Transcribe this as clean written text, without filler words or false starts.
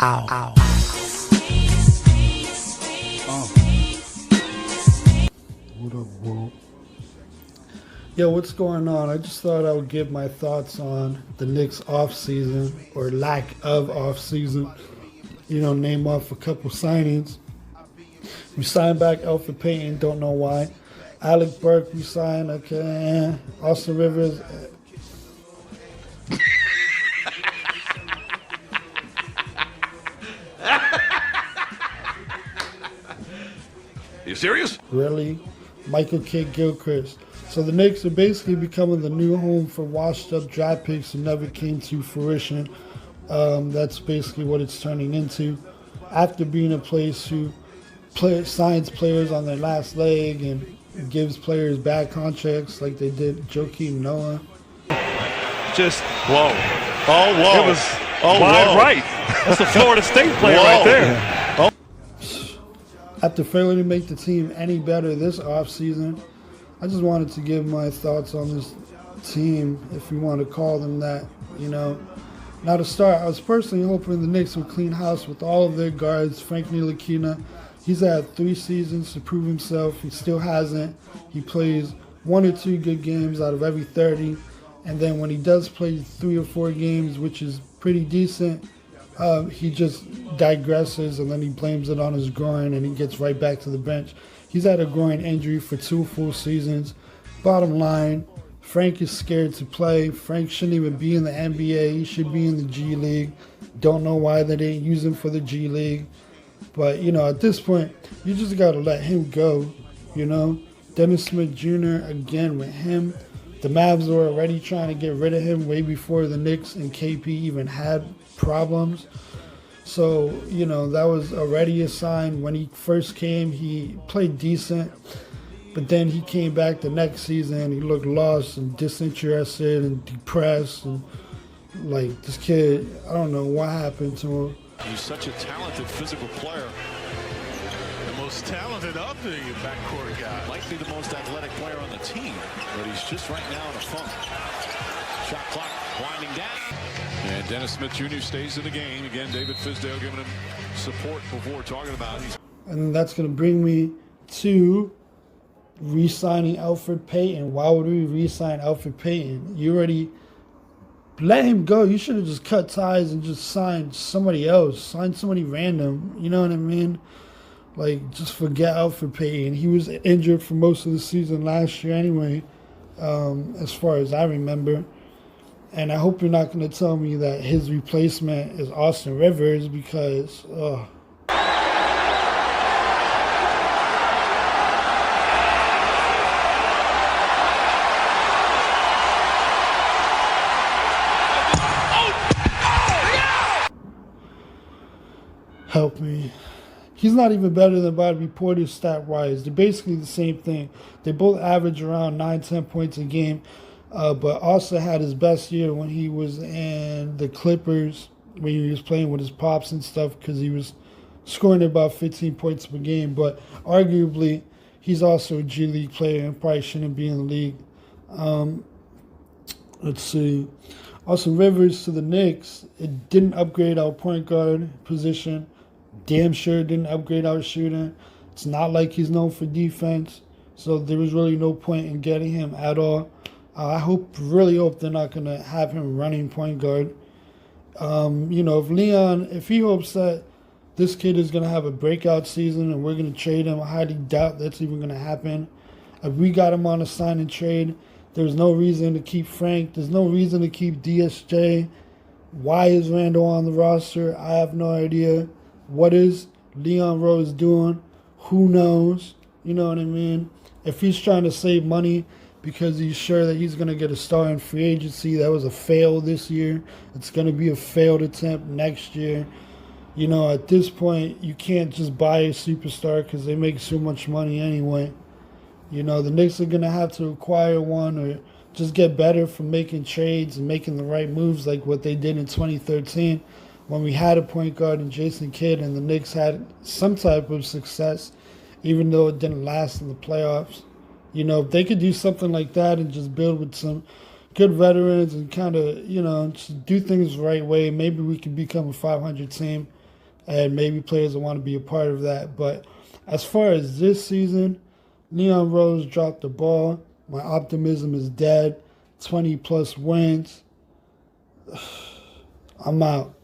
Ow. Ow. What up, world? Yo, what's going on? I just thought I would give my thoughts on the Knicks off-season, or lack of off-season. Name off a couple signings. We signed back Elfrid Payton, don't know why. Alec Burke, we signed, okay. Austin Rivers. You serious? Really? Michael Kidd-Gilchrist. So the Knicks are basically becoming the new home for washed-up draft picks who never came to fruition. That's basically what it's turning into. After being a place who signs players on their last leg and gives players bad contracts like they did Joakim Noah. Just, whoa. Oh, whoa. It was wide right. That's a Florida State player right there. After failing to make the team any better this offseason, I just wanted to give my thoughts on this team, if you want to call them that, Now to start, I was personally hoping the Knicks would clean house with all of their guards. Frank Ntilikina, he's had 3 seasons to prove himself. He still hasn't. He plays 1 or 2 good games out of every 30. And then when he does play 3 or 4 games, which is pretty decent, he just digresses and then he blames it on his groin and he gets right back to the bench. He's had a groin injury for 2 full seasons. Bottom line, Frank is scared to play. Frank shouldn't even be in the NBA. He should be in the G League. Don't know why they didn't use him for the G League. But, at this point, you just got to let him go, Dennis Smith Jr., again, with him. The Mavs were already trying to get rid of him way before the Knicks and KP even had problems. So, that was already a sign. When he first came, he played decent. But then he came back the next season. He looked lost and disinterested and depressed. And, this kid, I don't know what happened to him. He's such a talented physical player. The most talented of the backcourt guy. Likely the most athletic player on the team. But he's just right now in a funk. Shot clock winding down. And Dennis Smith Jr. stays in the game. Again, David Fizdale giving him support before talking about it. And that's going to bring me to re-signing Elfrid Payton. Why would we re-sign Elfrid Payton? You already let him go. You should have just cut ties and just signed somebody else. Signed somebody random. You know what I mean? Just forget Elfrid Payton. He was injured for most of the season last year anyway, as far as I remember. And I hope you're not going to tell me that his replacement is Austin Rivers because, help me. He's not even better than Bobby Portis stat-wise. They're basically the same thing. They both average around 9-10 points a game. But also had his best year when he was in the Clippers, when he was playing with his pops and stuff, because he was scoring about 15 points per game. But arguably, he's also a G League player and probably shouldn't be in the league. Let's see. Also, Rivers to the Knicks, it didn't upgrade our point guard position. Damn sure didn't upgrade our shooting. It's not like he's known for defense. So there was really no point in getting him at all. I really hope they're not going to have him running point guard. If he hopes that this kid is going to have a breakout season and we're going to trade him, I highly doubt that's even going to happen. If we got him on a sign and trade, there's no reason to keep Frank. There's no reason to keep DSJ. Why is Randall on the roster? I have no idea. What is Leon Rose doing? Who knows? You know what I mean? If he's trying to save money because he's sure that he's going to get a star in free agency, that was a fail this year. It's going to be a failed attempt next year. At this point, you can't just buy a superstar because they make so much money anyway. The Knicks are going to have to acquire one or just get better from making trades and making the right moves like what they did in 2013 when we had a point guard in Jason Kidd and the Knicks had some type of success, even though it didn't last in the playoffs. If they could do something like that and just build with some good veterans and kind of, just do things the right way, maybe we could become a 500 team. and maybe players will want to be a part of that. But as far as this season, Leon Rose dropped the ball. My optimism is dead. 20-plus wins. I'm out.